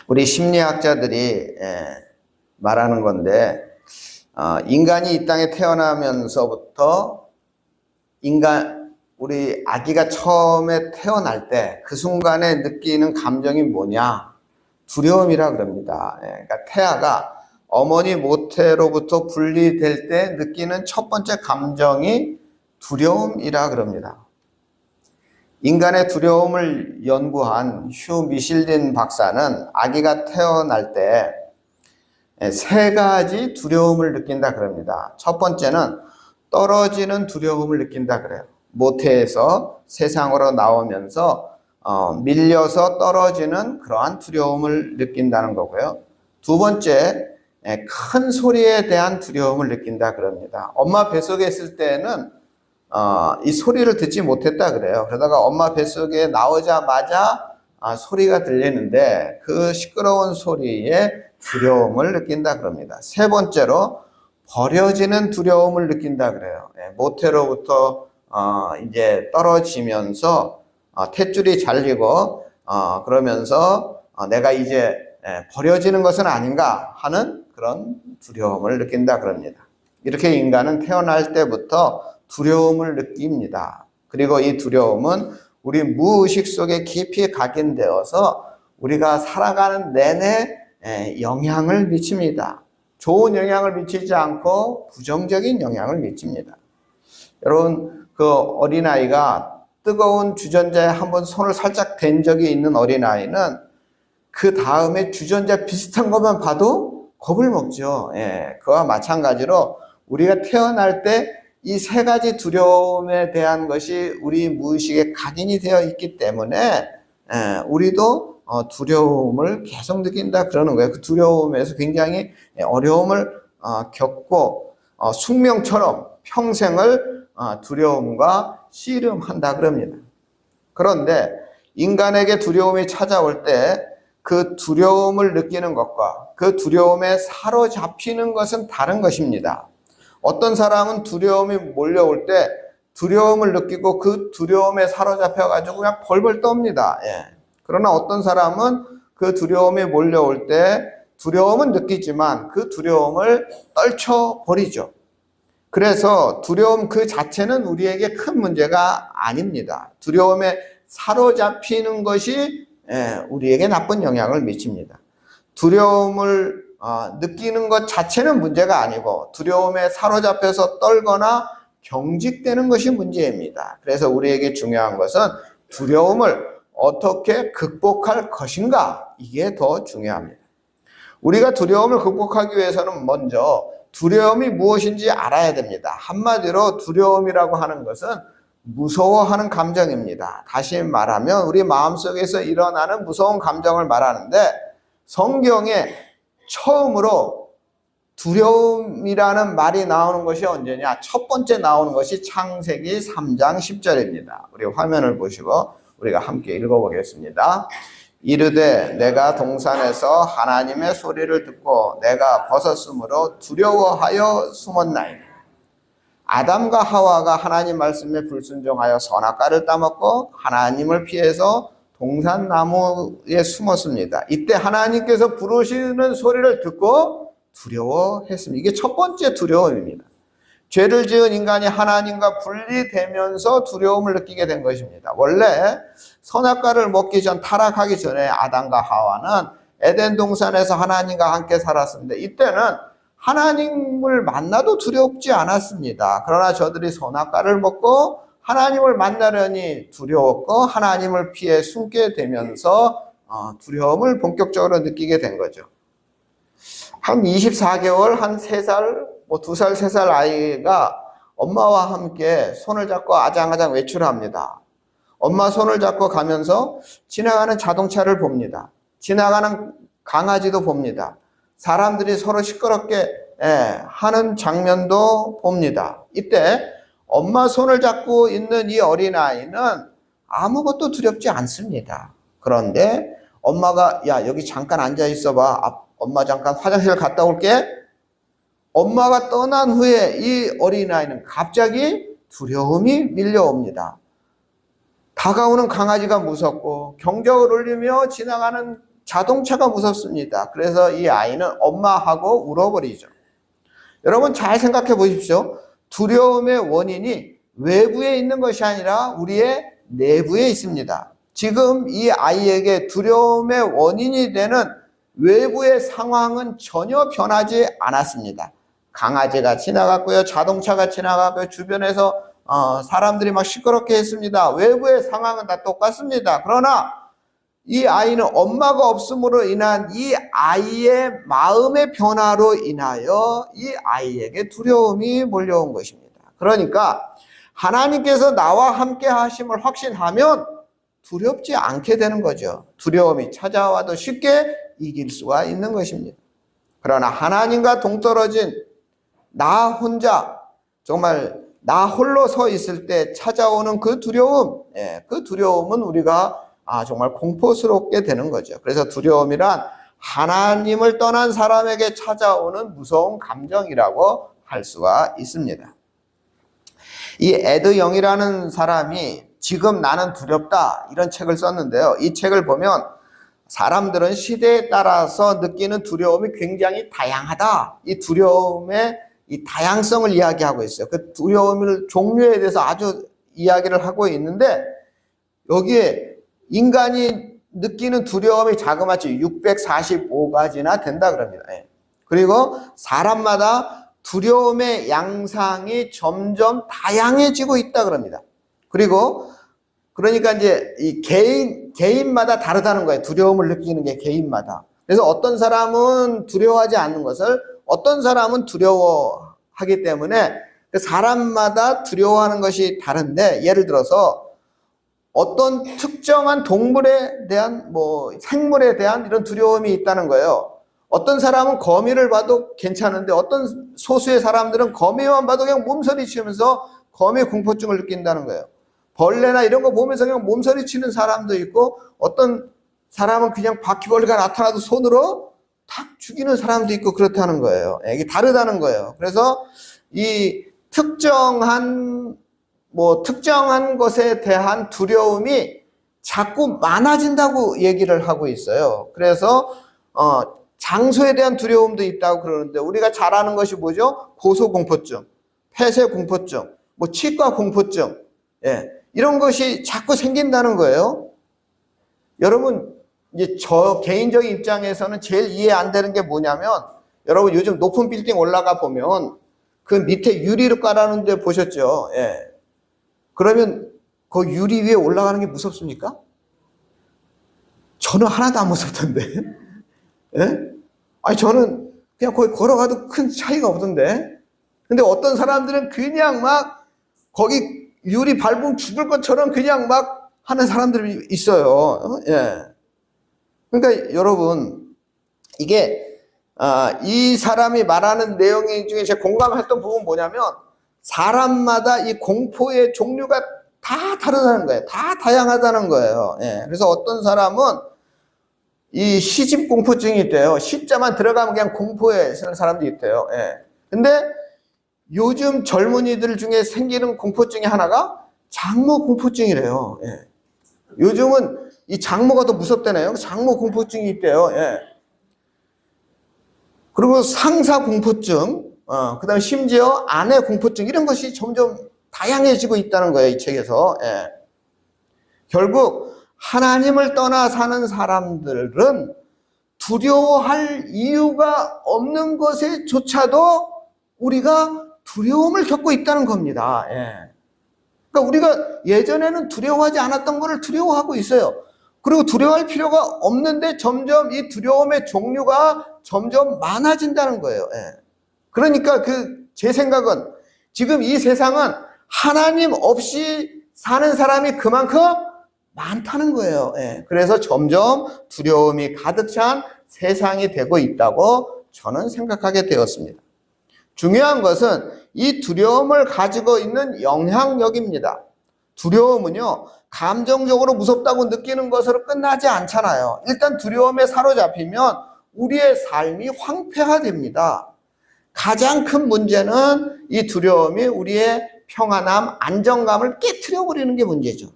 우리 심리학자들이 말하는 건데, 인간이 이 땅에 태어나면서부터 우리 아기가 처음에 태어날 때 그 순간에 느끼는 감정이 뭐냐? 두려움이라 그럽니다. 그러니까 태아가 어머니 모태로부터 분리될 때 느끼는 첫 번째 감정이 두려움이라 그럽니다. 인간의 두려움을 연구한 휴 미실린 박사는 아기가 태어날 때 세 가지 두려움을 느낀다 그럽니다. 첫 번째는 떨어지는 두려움을 느낀다 그래요. 모태에서 세상으로 나오면서 밀려서 떨어지는 그러한 두려움을 느낀다는 거고요. 두 번째, 큰 소리에 대한 두려움을 느낀다 그럽니다. 엄마 뱃속에 있을 때는 이 소리를 듣지 못했다 그래요. 그러다가 엄마 뱃속에 나오자마자 소리가 들리는데 그 시끄러운 소리에 두려움을 느낀다 그럽니다. 세 번째로 버려지는 두려움을 느낀다 그래요. 모태로부터 이제 떨어지면서 탯줄이 잘리고 그러면서 내가 이제 버려지는 것은 아닌가 하는 그런 두려움을 느낀다 그럽니다. 이렇게 인간은 태어날 때부터 두려움을 느낍니다. 그리고 이 두려움은 우리 무의식 속에 깊이 각인되어서 우리가 살아가는 내내 영향을 미칩니다. 좋은 영향을 미치지 않고 부정적인 영향을 미칩니다. 여러분, 그 어린아이가 뜨거운 주전자에 한번 손을 살짝 댄 적이 있는 어린아이는 그 다음에 주전자 비슷한 것만 봐도 겁을 먹죠. 그와 마찬가지로 우리가 태어날 때 이 세 가지 두려움에 대한 것이 우리 무의식에 각인이 되어 있기 때문에 우리도 두려움을 계속 느낀다 그러는 거예요. 그 두려움에서 굉장히 어려움을 겪고 숙명처럼 평생을 두려움과 씨름한다 그럽니다. 그런데 인간에게 두려움이 찾아올 때 그 두려움을 느끼는 것과 그 두려움에 사로잡히는 것은 다른 것입니다. 어떤 사람은 두려움이 몰려올 때 두려움을 느끼고 그 두려움에 사로잡혀가지고 그냥 벌벌 떱니다. 그러나 어떤 사람은 그 두려움이 몰려올 때 두려움은 느끼지만 그 두려움을 떨쳐버리죠. 그래서 두려움 그 자체는 우리에게 큰 문제가 아닙니다. 두려움에 사로잡히는 것이 우리에게 나쁜 영향을 미칩니다. 두려움을 느끼는 것 자체는 문제가 아니고 두려움에 사로잡혀서 떨거나 경직되는 것이 문제입니다. 그래서 우리에게 중요한 것은 두려움을 어떻게 극복할 것인가, 이게 더 중요합니다. 우리가 두려움을 극복하기 위해서는 먼저 두려움이 무엇인지 알아야 됩니다. 한마디로 두려움이라고 하는 것은 무서워하는 감정입니다. 다시 말하면 우리 마음속에서 일어나는 무서운 감정을 말하는데, 성경에 처음으로 두려움이라는 말이 나오는 것이 언제냐? 첫 번째 나오는 것이 창세기 3장 10절입니다. 우리 화면을 보시고 우리가 함께 읽어보겠습니다. 이르되 내가 동산에서 하나님의 소리를 듣고 내가 벗었으므로 두려워하여 숨었나이다. 아담과 하와가 하나님 말씀에 불순종하여 선악과를 따먹고 하나님을 피해서 동산나무에 숨었습니다. 이때 하나님께서 부르시는 소리를 듣고 두려워했습니다. 이게 첫 번째 두려움입니다. 죄를 지은 인간이 하나님과 분리되면서 두려움을 느끼게 된 것입니다. 원래 선악과를 먹기 전, 타락하기 전에 아담과 하와는 에덴 동산에서 하나님과 함께 살았습니다. 이때는 하나님을 만나도 두렵지 않았습니다. 그러나 저들이 선악과를 먹고 하나님을 만나려니 두려웠고 하나님을 피해 숨게 되면서 두려움을 본격적으로 느끼게 된 거죠. 한 24개월, 한 3살, 2살, 3살 아이가 엄마와 함께 손을 잡고 아장아장 외출합니다. 엄마 손을 잡고 가면서 지나가는 자동차를 봅니다. 지나가는 강아지도 봅니다. 사람들이 서로 시끄럽게 하는 장면도 봅니다. 이때 엄마 손을 잡고 있는 이 어린아이는 아무것도 두렵지 않습니다. 그런데 엄마가 야, 여기 잠깐 앉아 있어봐. 엄마 잠깐 화장실 갔다 올게. 엄마가 떠난 후에 이 어린아이는 갑자기 두려움이 밀려옵니다. 다가오는 강아지가 무섭고 경적을 울리며 지나가는 자동차가 무섭습니다. 그래서 이 아이는 엄마하고 울어버리죠. 여러분 잘 생각해 보십시오. 두려움의 원인이 외부에 있는 것이 아니라 우리의 내부에 있습니다. 지금 이 아이에게 두려움의 원인이 되는 외부의 상황은 전혀 변하지 않았습니다. 강아지가 지나갔고요. 자동차가 지나갔고요. 주변에서 사람들이 막 시끄럽게 했습니다. 외부의 상황은 다 똑같습니다. 그러나 이 아이는 엄마가 없음으로 인한 이 아이의 마음의 변화로 인하여 이 아이에게 두려움이 몰려온 것입니다. 그러니까 하나님께서 나와 함께 하심을 확신하면 두렵지 않게 되는 거죠. 두려움이 찾아와도 쉽게 이길 수가 있는 것입니다. 그러나 하나님과 동떨어진 나 혼자, 정말 나 홀로 서 있을 때 찾아오는 그 두려움, 그 두려움은 우리가 정말 공포스럽게 되는 거죠. 그래서 두려움이란 하나님을 떠난 사람에게 찾아오는 무서운 감정이라고 할 수가 있습니다. 이 에드 영이라는 사람이 지금 나는 두렵다 이런 책을 썼는데요. 이 책을 보면 사람들은 시대에 따라서 느끼는 두려움이 굉장히 다양하다. 이 두려움의 이 다양성을 이야기하고 있어요. 그 두려움의 종류에 대해서 아주 이야기를 하고 있는데 여기에 인간이 느끼는 두려움이 자그마치 645가지나 된다 그럽니다. 그리고 사람마다 두려움의 양상이 점점 다양해지고 있다 그럽니다. 그리고 그러니까 이제 이 개인마다 다르다는 거예요. 두려움을 느끼는 게 개인마다. 그래서 어떤 사람은 두려워하지 않는 것을 어떤 사람은 두려워하기 때문에 사람마다 두려워하는 것이 다른데, 예를 들어서 어떤 특정한 동물에 대한 생물에 대한 이런 두려움이 있다는 거예요. 어떤 사람은 거미를 봐도 괜찮은데 어떤 소수의 사람들은 거미만 봐도 그냥 몸서리 치면서 거미 공포증을 느낀다는 거예요. 벌레나 이런 거 보면서 그냥 몸서리 치는 사람도 있고, 어떤 사람은 그냥 바퀴벌레가 나타나도 손으로 탁 죽이는 사람도 있고 그렇다는 거예요. 이게 다르다는 거예요. 그래서 이 특정한 것에 대한 두려움이 자꾸 많아진다고 얘기를 하고 있어요. 그래서 장소에 대한 두려움도 있다고 그러는데, 우리가 잘 아는 것이 뭐죠? 고소공포증, 폐쇄공포증, 치과공포증, 이런 것이 자꾸 생긴다는 거예요. 여러분, 이제 저 개인적인 입장에서는 제일 이해 안 되는 게 뭐냐면, 여러분 요즘 높은 빌딩 올라가 보면 그 밑에 유리를 깔아놓은 데 보셨죠? 그러면 그 유리 위에 올라가는 게 무섭습니까? 저는 하나도 안 무섭던데. 아니, 저는 그냥 거기 걸어가도 큰 차이가 없던데. 근데 어떤 사람들은 그냥 막 거기 유리 밟으면 죽을 것처럼 그냥 막 하는 사람들이 있어요. 그러니까 여러분, 이게 이 사람이 말하는 내용 중에 제가 공감했던 부분은 뭐냐면, 사람마다 이 공포의 종류가 다 다르다는 거예요. 다 다양하다는 거예요. 그래서 어떤 사람은 이 시집 공포증이 있대요. 시자만 들어가면 그냥 공포에 쓰는 사람도 있대요. 근데 요즘 젊은이들 중에 생기는 공포 중에 하나가 장모 공포증이래요. 요즘은 이 장모가 더 무섭다네요. 장모 공포증이 있대요. 그리고 상사 공포증, 그 다음에 심지어 아내 공포증, 이런 것이 점점 다양해지고 있다는 거예요, 이 책에서. 결국 하나님을 떠나 사는 사람들은 두려워할 이유가 없는 것에조차도 우리가 두려움을 겪고 있다는 겁니다. 그러니까 우리가 예전에는 두려워하지 않았던 것을 두려워하고 있어요. 그리고 두려워할 필요가 없는데 점점 이 두려움의 종류가 점점 많아진다는 거예요. 그러니까 제 생각은 지금 이 세상은 하나님 없이 사는 사람이 그만큼 많다는 거예요. 그래서 점점 두려움이 가득 찬 세상이 되고 있다고 저는 생각하게 되었습니다. 중요한 것은 이 두려움을 가지고 있는 영향력입니다. 두려움은요, 감정적으로 무섭다고 느끼는 것으로 끝나지 않잖아요. 일단 두려움에 사로잡히면 우리의 삶이 황폐화됩니다. 가장 큰 문제는 이 두려움이 우리의 평안함, 안정감을 깨트려 버리는 게 문제죠.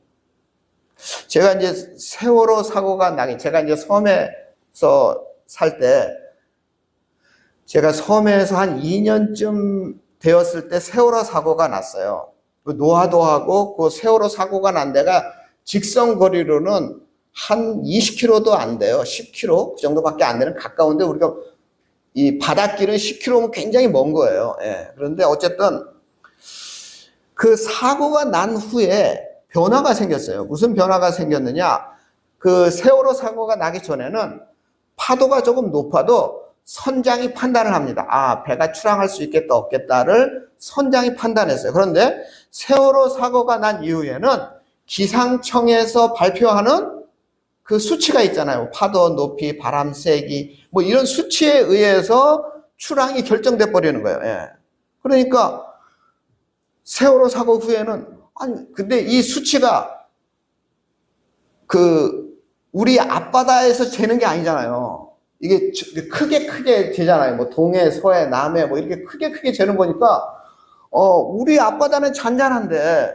제가 이제 세월호 사고가 나기, 제가 이제 섬에 살 때 제가 섬에서 한 2년쯤 되었을 때 세월호 사고가 났어요. 그 노하도 하고 그 세월호 사고가 난 데가 직선 거리로는 한 20km도 안 돼요. 10km 그 정도밖에 안 되는 가까운데 우리가 이 바닷길은 10km면 굉장히 먼 거예요. 예. 그런데 어쨌든 그 사고가 난 후에 변화가 생겼어요. 무슨 변화가 생겼느냐? 그 세월호 사고가 나기 전에는 파도가 조금 높아도 선장이 판단을 합니다. 아, 배가 출항할 수 있겠다, 없겠다를 선장이 판단했어요. 그런데 세월호 사고가 난 이후에는 기상청에서 발표하는 그 수치가 있잖아요. 파도 높이, 바람 세기, 뭐 이런 수치에 의해서 출항이 결정돼 버리는 거예요. 예. 그러니까 세월호 사고 후에는 아니 근데 이 수치가 그 우리 앞바다에서 재는 게 아니잖아요. 이게 크게 재잖아요. 뭐 동해, 서해, 남해 뭐 이렇게 크게 재는 거니까 우리 앞바다는 잔잔한데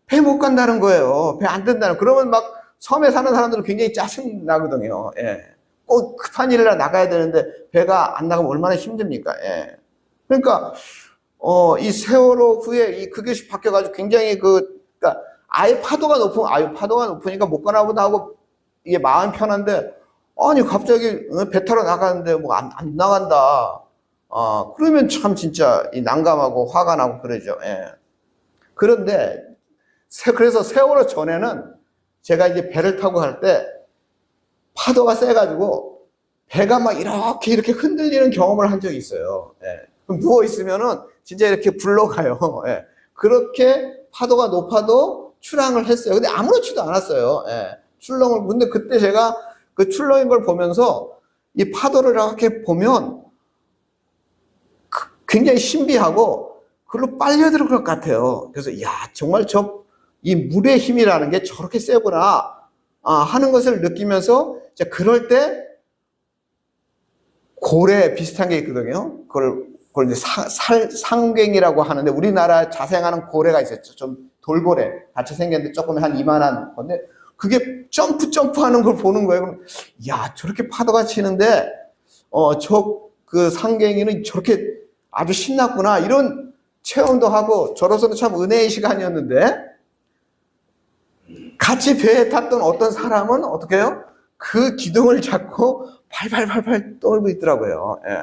배 못 간다는 거예요. 배 안 된다는. 그러면 막 섬에 사는 사람들은 굉장히 짜증 나거든요. 예. 꼭 급한 일이라 나가야 되는데 배가 안 나가면 얼마나 힘듭니까? 예. 그러니까 이 세월호 후에 이 그것이 바뀌어가지고 굉장히 그러니까 아예 파도가 높으니까 못 가나 보다 하고 이게 마음 편한데 아니 갑자기 배 타러 나가는데 뭐 안 나간다. 그러면 참 진짜 난감하고 화가 나고 그러죠. 예. 그런데 그래서 세월호 전에는 제가 이제 배를 타고 갈 때 파도가 세가지고 배가 막 이렇게 흔들리는 경험을 한 적이 있어요. 예. 누워 있으면은 진짜 이렇게 굴러가요. 예. 그렇게 파도가 높아도 출항을 했어요. 근데 아무렇지도 않았어요. 예. 근데 그때 제가 그 출렁인 걸 보면서 이 파도를 이렇게 보면 굉장히 신비하고 그걸로 빨려들 것 같아요. 그래서 야 정말 이 물의 힘이라는 게 저렇게 세구나 하는 것을 느끼면서 그럴 때 고래 비슷한 게 있거든요. 그걸 이제 상갱이라고 하는데 우리나라 자생하는 고래가 있었죠. 좀 돌고래 같이 생겼는데 조금 한 이만한 건데 그게 점프하는 걸 보는 거예요. 그럼 야 저렇게 파도가 치는데 그 상갱이는 저렇게 아주 신났구나 이런 체험도 하고 저로서는 참 은혜의 시간이었는데 같이 배에 탔던 어떤 사람은 어떻게 해요? 그 기둥을 잡고 팔팔 떨고 있더라고요. 예.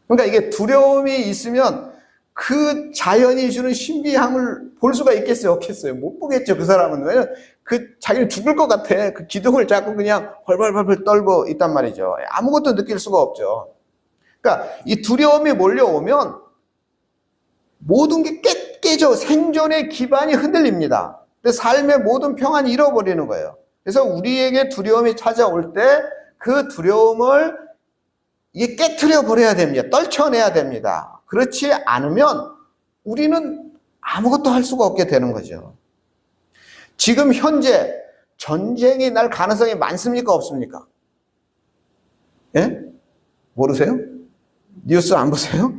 그러니까 이게 두려움이 있으면 그 자연이 주는 신비함을 볼 수가 있겠어요? 없겠어요? 못 보겠죠, 그 사람은. 왜냐면 자기는 죽을 것 같아. 그 기둥을 잡고 그냥 벌벌 떨고 있단 말이죠. 아무것도 느낄 수가 없죠. 그러니까 이 두려움이 몰려오면 모든 게 깨져. 생존의 기반이 흔들립니다. 그래서 삶의 모든 평안이 잃어버리는 거예요. 그래서 우리에게 두려움이 찾아올 때 그 두려움을 이게 깨트려 버려야 됩니다. 떨쳐내야 됩니다. 그렇지 않으면 우리는 아무것도 할 수가 없게 되는 거죠. 지금 현재 전쟁이 날 가능성이 많습니까? 없습니까? 예? 모르세요? 뉴스 안 보세요?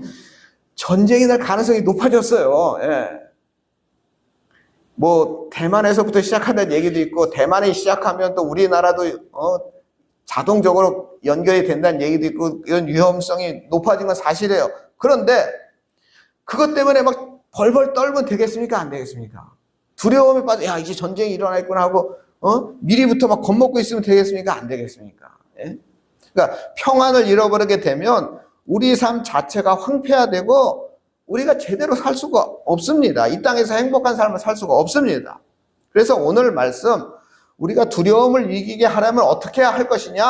전쟁이 날 가능성이 높아졌어요. 예. 뭐 대만에서부터 시작한다는 얘기도 있고 대만이 시작하면 또 우리나라도 자동적으로 연결이 된다는 얘기도 있고 이런 위험성이 높아진 건 사실이에요. 그런데 그것 때문에 막 벌벌 떨면 되겠습니까? 안 되겠습니까? 두려움에 빠져 야 이제 전쟁이 일어나겠구나 하고 미리부터 막 겁먹고 있으면 되겠습니까? 안 되겠습니까? 예? 그러니까 평안을 잃어버리게 되면 우리 삶 자체가 황폐화되고 우리가 제대로 살 수가 없습니다. 이 땅에서 행복한 삶을 살 수가 없습니다. 그래서 오늘 말씀 우리가 두려움을 이기게 하려면 어떻게 해야 할 것이냐?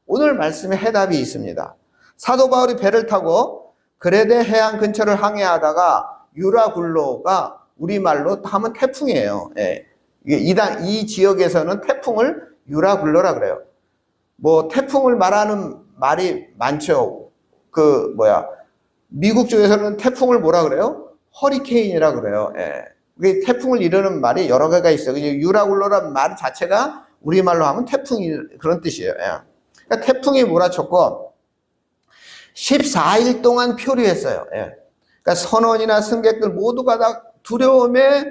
오늘 말씀에 해답이 있습니다. 사도 바울이 배를 타고 그레데 해안 근처를 항해하다가 유라굴로가 우리말로 하면 태풍이에요. 예. 이 지역에서는 태풍을 유라굴로라 그래요. 뭐 태풍을 말하는 말이 많죠. 미국 쪽에서는 태풍을 뭐라 그래요? 허리케인이라 그래요. 예. 태풍을 이루는 말이 여러 개가 있어요. 유라굴로란 말 자체가 우리말로 하면 태풍이 그런 뜻이에요. 예. 그러니까 태풍이 몰아쳤고 14일 동안 표류했어요. 예. 그러니까 선원이나 승객들 모두가 다 두려움에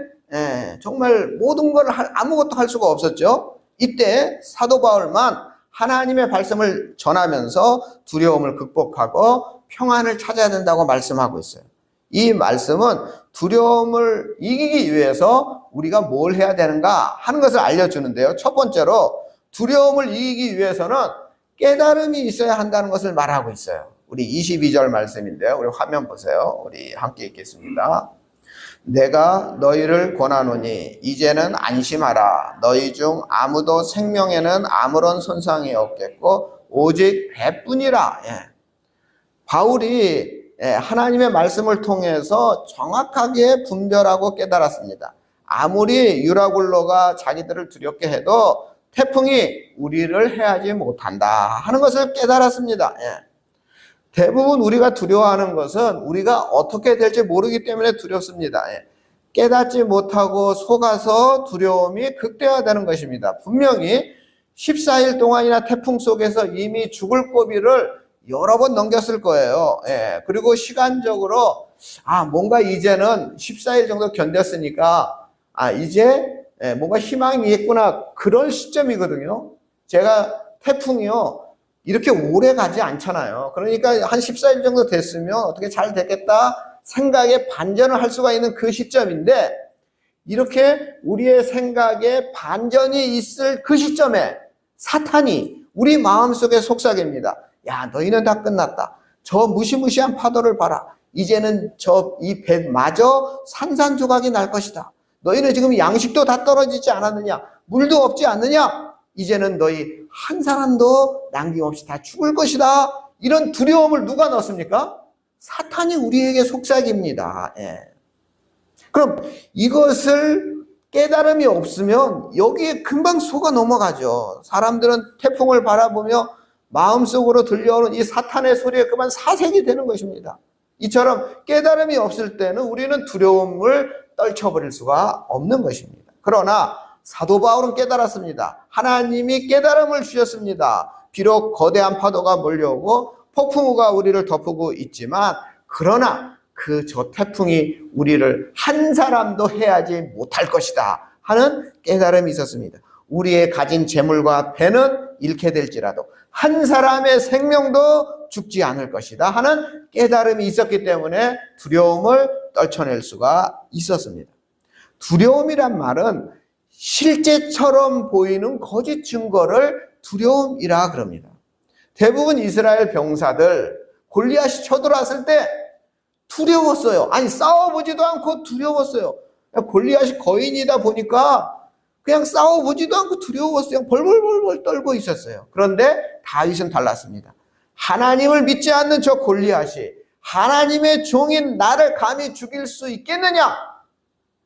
정말 모든 걸 아무것도 할 수가 없었죠. 이때 사도 바울만 하나님의 말씀을 전하면서 두려움을 극복하고 평안을 찾아야 된다고 말씀하고 있어요. 이 말씀은 두려움을 이기기 위해서 우리가 뭘 해야 되는가 하는 것을 알려주는데요. 첫 번째로 두려움을 이기기 위해서는 깨달음이 있어야 한다는 것을 말하고 있어요. 우리 22절 말씀인데요. 우리 화면 보세요. 우리 함께 읽겠습니다. 내가 너희를 권하노니 이제는 안심하라. 너희 중 아무도 생명에는 아무런 손상이 없겠고 오직 배뿐이라. 바울이 하나님의 말씀을 통해서 정확하게 분별하고 깨달았습니다. 아무리 유라굴로가 자기들을 두렵게 해도 태풍이 우리를 해하지 못한다 하는 것을 깨달았습니다. 대부분 우리가 두려워하는 것은 우리가 어떻게 될지 모르기 때문에 두렵습니다. 깨닫지 못하고 속아서 두려움이 극대화되는 것입니다. 분명히 14일 동안이나 태풍 속에서 이미 죽을 고비를 여러 번 넘겼을 거예요. 그리고 시간적으로 뭔가 이제는 14일 정도 견뎠으니까 이제 뭔가 희망이 있구나 그런 시점이거든요. 제가 태풍이요 이렇게 오래 가지 않잖아요. 그러니까 한 14일 정도 됐으면 어떻게 잘 되겠다 생각에 반전을 할 수가 있는 그 시점인데 이렇게 우리의 생각에 반전이 있을 그 시점에 사탄이 우리 마음속에 속삭입니다. 야, 너희는 다 끝났다. 저 무시무시한 파도를 봐라. 이제는 이 배마저 산산조각이 날 것이다. 너희는 지금 양식도 다 떨어지지 않았느냐? 물도 없지 않느냐? 이제는 너희 한 사람도 남김없이 다 죽을 것이다. 이런 두려움을 누가 넣습니까? 사탄이 우리에게 속삭입니다. 그럼 이것을 깨달음이 없으면 여기에 금방 속아 넘어가죠. 사람들은 태풍을 바라보며 마음속으로 들려오는 이 사탄의 소리에 그만 사색이 되는 것입니다. 이처럼 깨달음이 없을 때는 우리는 두려움을 떨쳐버릴 수가 없는 것입니다. 그러나 사도 바울은 깨달았습니다. 하나님이 깨달음을 주셨습니다. 비록 거대한 파도가 몰려오고 폭풍우가 우리를 덮고 있지만 그러나 저 태풍이 우리를 한 사람도 해하지 못할 것이다 하는 깨달음이 있었습니다. 우리의 가진 재물과 배는 잃게 될지라도 한 사람의 생명도 죽지 않을 것이다 하는 깨달음이 있었기 때문에 두려움을 떨쳐낼 수가 있었습니다. 두려움이란 말은 실제처럼 보이는 거짓 증거를 두려움이라 그럽니다. 대부분 이스라엘 병사들 골리앗이 쳐들어왔을 때 두려웠어요. 아니 싸워보지도 않고 두려웠어요. 골리앗이 거인이다 보니까 그냥 싸워보지도 않고 두려웠어요. 벌벌벌벌 떨고 있었어요. 그런데 다윗은 달랐습니다. 하나님을 믿지 않는 저 골리앗이 하나님의 종인 나를 감히 죽일 수 있겠느냐?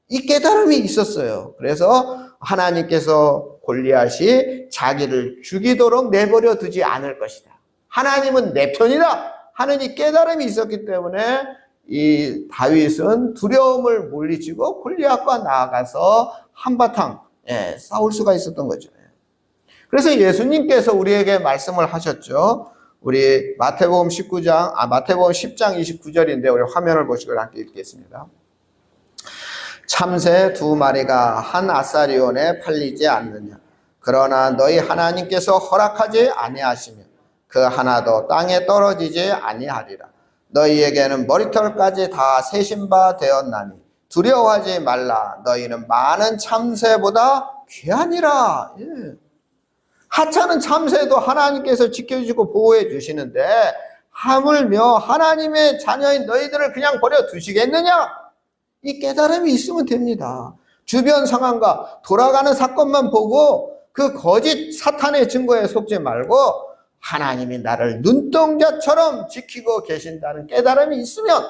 이 깨달음이 있었어요. 그래서 하나님께서 골리앗이 자기를 죽이도록 내버려 두지 않을 것이다. 하나님은 내 편이다 하는 이 깨달음이 있었기 때문에 이 다윗은 두려움을 물리치고 골리앗과 나아가서 한바탕 싸울 수가 있었던 거죠. 그래서 예수님께서 우리에게 말씀을 하셨죠. 우리 마태복음 10장 29절인데 우리 화면을 보시고 함께 읽겠습니다. 참새 2마리가 한 아사리온에 팔리지 않느냐? 그러나 너희 하나님께서 허락하지 아니하시면 그 하나도 땅에 떨어지지 아니하리라. 너희에게는 머리털까지 다 세신 바 되었나니 두려워하지 말라. 너희는 많은 참새보다 귀하니라. 하찮은 참새도 하나님께서 지켜주시고 보호해 주시는데 하물며 하나님의 자녀인 너희들을 그냥 버려 두시겠느냐? 이 깨달음이 있으면 됩니다. 주변 상황과 돌아가는 사건만 보고 그 거짓 사탄의 증거에 속지 말고 하나님이 나를 눈동자처럼 지키고 계신다는 깨달음이 있으면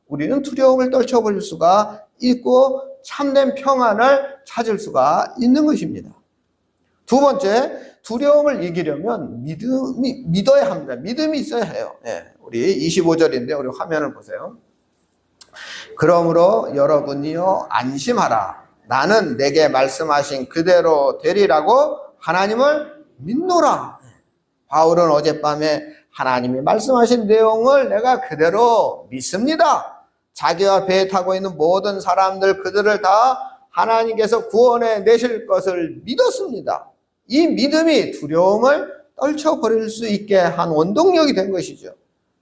우리는 두려움을 떨쳐버릴 수가 있고 참된 평안을 찾을 수가 있는 것입니다. 두 번째, 두려움을 이기려면 믿어야 합니다. 믿음이 있어야 해요. 우리 25절인데 우리 화면을 보세요. 그러므로 여러분이요 안심하라. 나는 내게 말씀하신 그대로 되리라고 하나님을 믿노라. 바울은 어젯밤에 하나님이 말씀하신 내용을 내가 그대로 믿습니다. 자기와 배에 타고 있는 모든 사람들 그들을 다 하나님께서 구원해 내실 것을 믿었습니다. 이 믿음이 두려움을 떨쳐버릴 수 있게 한 원동력이 된 것이죠.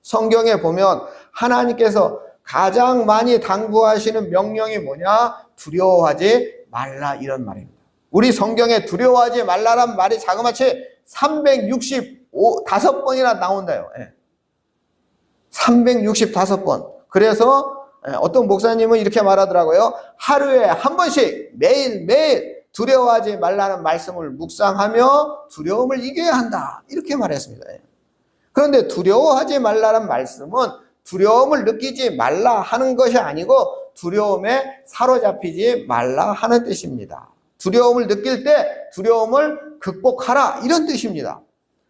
성경에 보면 하나님께서 가장 많이 당부하시는 명령이 뭐냐? 두려워하지 말라, 이런 말입니다. 우리 성경에 두려워하지 말라란 말이 자그마치 365번이나 나온다요. 365번. 그래서 어떤 목사님은 이렇게 말하더라고요. 하루에 한 번씩 매일매일 두려워하지 말라는 말씀을 묵상하며 두려움을 이겨야 한다, 이렇게 말했습니다. 그런데 두려워하지 말라는 말씀은 두려움을 느끼지 말라 하는 것이 아니고 두려움에 사로잡히지 말라 하는 뜻입니다. 두려움을 느낄 때 두려움을 극복하라, 이런 뜻입니다.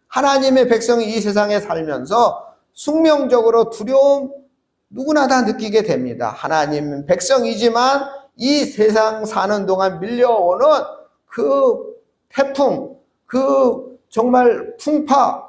하나님의 백성이 이 세상에 살면서 숙명적으로 두려움 누구나 다 느끼게 됩니다. 하나님 백성이지만 이 세상 사는 동안 밀려오는 그 태풍, 그 정말 풍파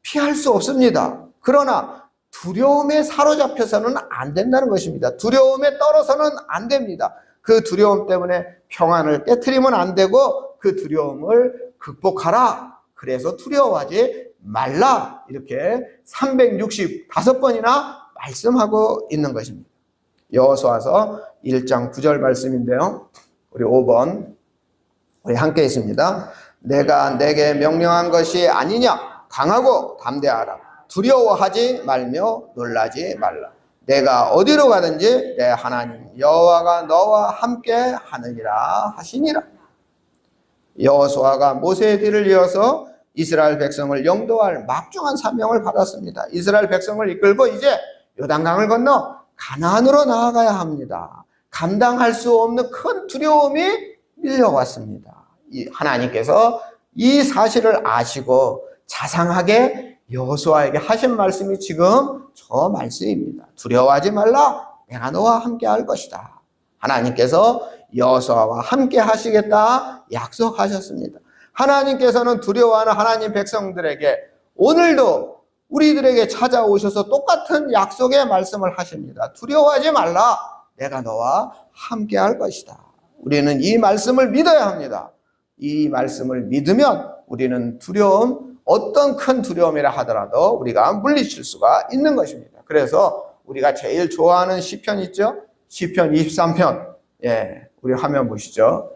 피할 수 없습니다. 그러나 두려움에 사로잡혀서는 안 된다는 것입니다. 두려움에 떨어서는 안 됩니다. 그 두려움 때문에 평안을 깨트리면 안 되고 그 두려움을 극복하라. 그래서 두려워하지 말라, 이렇게 365번이나 말씀하고 있는 것입니다. 여호수아서 1장 9절 말씀인데요. 우리 5번 우리 함께 있습니다. 내가 내게 명령한 것이 아니냐? 강하고 담대하라. 두려워하지 말며 놀라지 말라. 내가 어디로 가든지 내 하나님 여호와가 너와 함께 하느니라 하시니라. 여호수아가 모세의 뒤를 이어서 이스라엘 백성을 영도할 막중한 사명을 받았습니다. 이스라엘 백성을 이끌고 이제 요단강을 건너 가나안으로 나아가야 합니다. 감당할 수 없는 큰 두려움이 밀려왔습니다. 하나님께서 이 사실을 아시고 자상하게 여호수아에게 하신 말씀이 지금 저 말씀입니다. 두려워하지 말라, 내가 너와 함께 할 것이다. 하나님께서 여호수아와 함께 하시겠다 약속하셨습니다. 하나님께서는 두려워하는 하나님 백성들에게 오늘도 우리들에게 찾아오셔서 똑같은 약속의 말씀을 하십니다. 두려워하지 말라, 내가 너와 함께 할 것이다. 우리는 이 말씀을 믿어야 합니다. 이 말씀을 믿으면 우리는 두려움, 어떤 큰 두려움이라 하더라도 우리가 물리칠 수가 있는 것입니다. 그래서 우리가 제일 좋아하는 시편 있죠? 시편 23편. 우리 화면 보시죠.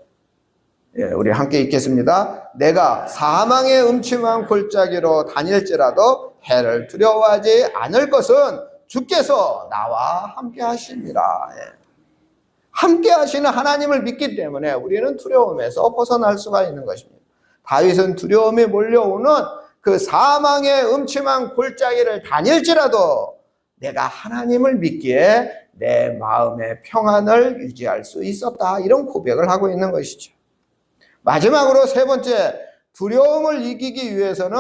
우리 함께 읽겠습니다. 내가 사망의 음침한 골짜기로 다닐지라도 해를 두려워하지 않을 것은 주께서 나와 함께 하십니다. 함께 하시는 하나님을 믿기 때문에 우리는 두려움에서 벗어날 수가 있는 것입니다. 다윗은 두려움이 몰려오는 그 사망의 음침한 골짜기를 다닐지라도 내가 하나님을 믿기에 내 마음의 평안을 유지할 수 있었다, 이런 고백을 하고 있는 것이죠. 마지막으로 세 번째, 두려움을 이기기 위해서는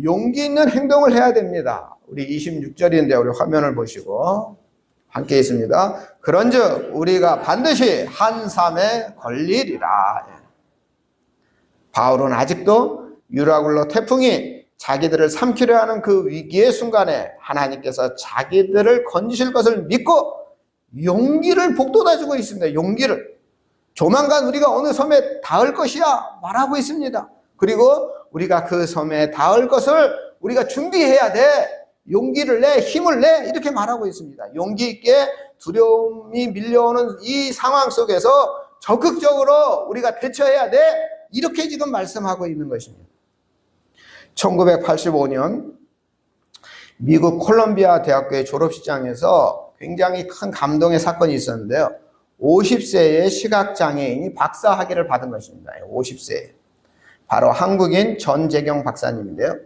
용기 있는 행동을 해야 됩니다. 우리 26절인데 우리 화면을 보시고 함께 있습니다. 그런즉 우리가 반드시 한 삶에 걸리리라. 바울은 아직도 유라굴로 태풍이 자기들을 삼키려 하는 그 위기의 순간에 하나님께서 자기들을 건지실 것을 믿고 용기를 북돋아주고 있습니다. 용기를. 조만간 우리가 어느 섬에 닿을 것이야 말하고 있습니다. 그리고 우리가 그 섬에 닿을 것을 우리가 준비해야 돼. 용기를 내, 힘을 내, 이렇게 말하고 있습니다. 용기 있게 두려움이 밀려오는 이 상황 속에서 적극적으로 우리가 대처해야 돼. 이렇게 지금 말씀하고 있는 것입니다. 1985년 미국 콜롬비아 대학교의 졸업식장에서 굉장히 큰 감동의 사건이 있었는데요. 50세의 시각장애인이 박사학위를 받은 것입니다. 50세. 바로 한국인 전재경 박사님인데요.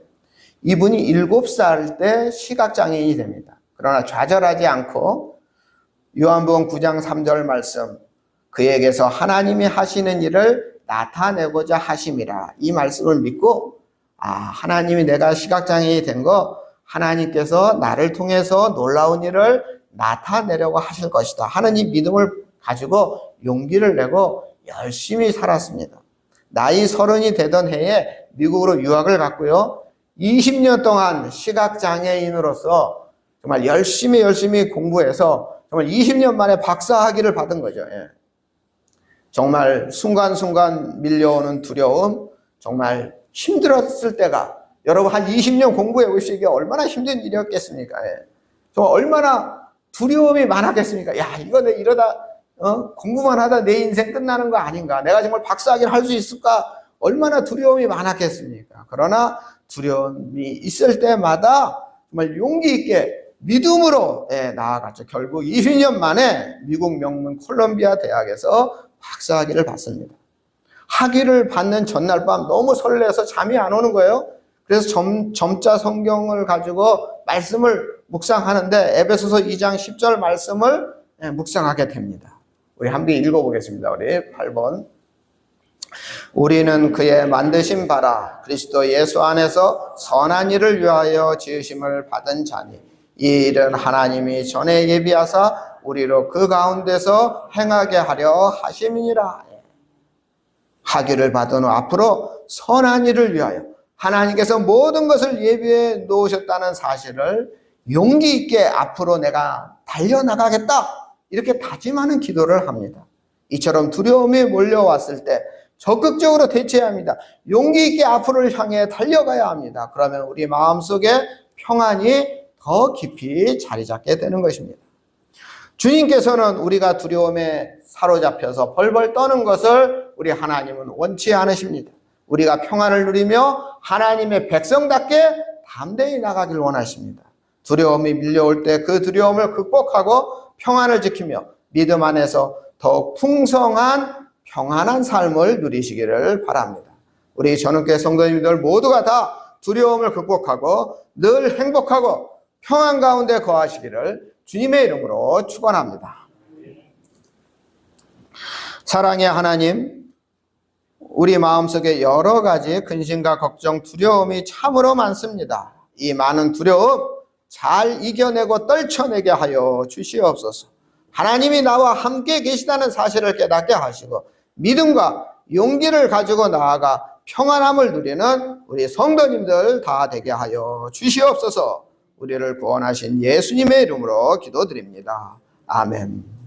이분이 7살 때 시각장애인이 됩니다. 그러나 좌절하지 않고 요한복음 9장 3절 말씀, 그에게서 하나님이 하시는 일을 나타내고자 하심이라, 이 말씀을 믿고 하나님이 내가 시각장애인이 된 거 하나님께서 나를 통해서 놀라운 일을 나타내려고 하실 것이다 하는 이 믿음을 가지고 용기를 내고 열심히 살았습니다. 나이 30이 되던 해에 미국으로 유학을 갔고요. 20년 동안 시각장애인으로서 정말 열심히 공부해서 정말 20년 만에 박사학위를 받은 거죠. 정말 순간순간 밀려오는 두려움, 정말 힘들었을 때가 여러분 한 20년 공부해 보시죠. 이게 얼마나 힘든 일이었겠습니까? 예. 정말 얼마나 두려움이 많았겠습니까? 야, 이거 내 이러다 공부만 하다 내 인생 끝나는 거 아닌가? 내가 정말 박사학위를 할 수 있을까? 얼마나 두려움이 많았겠습니까? 그러나 두려움이 있을 때마다 정말 용기 있게 믿음으로 나아갔죠. 결국 20년 만에 미국 명문 콜롬비아 대학에서 박사학위를 받습니다. 학위를 받는 전날 밤 너무 설레서 잠이 안 오는 거예요. 그래서 점자 성경을 가지고 말씀을 묵상하는데 에베소서 2장 10절 말씀을 묵상하게 됩니다. 우리 함께 읽어보겠습니다. 우리 8번. 우리는 그의 만드신 바라 그리스도 예수 안에서 선한 일을 위하여 지으심을 받은 자니 이 일은 하나님이 전에 예비하사 우리로 그 가운데서 행하게 하려 하심이니라. 학위를 받은 후 앞으로 선한 일을 위하여 하나님께서 모든 것을 예비해 놓으셨다는 사실을 용기 있게 앞으로 내가 달려나가겠다 이렇게 다짐하는 기도를 합니다. 이처럼 두려움이 몰려왔을 때 적극적으로 대처해야 합니다. 용기 있게 앞으로를 향해 달려가야 합니다. 그러면 우리 마음속에 평안이 더 깊이 자리 잡게 되는 것입니다. 주님께서는 우리가 두려움에 사로잡혀서 벌벌 떠는 것을 우리 하나님은 원치 않으십니다. 우리가 평안을 누리며 하나님의 백성답게 담대히 나가길 원하십니다. 두려움이 밀려올 때 그 두려움을 극복하고 평안을 지키며 믿음 안에서 더욱 풍성한 평안한 삶을 누리시기를 바랍니다. 우리 전원교회 성도님들 모두가 다 두려움을 극복하고 늘 행복하고 평안 가운데 거하시기를 주님의 이름으로 축원합니다. 사랑의 하나님, 우리 마음속에 여러 가지 근심과 걱정, 두려움이 참으로 많습니다. 이 많은 두려움 잘 이겨내고 떨쳐내게 하여 주시옵소서. 하나님이 나와 함께 계시다는 사실을 깨닫게 하시고 믿음과 용기를 가지고 나아가 평안함을 누리는 우리 성도님들 다 되게 하여 주시옵소서. 우리를 구원하신 예수님의 이름으로 기도드립니다. 아멘.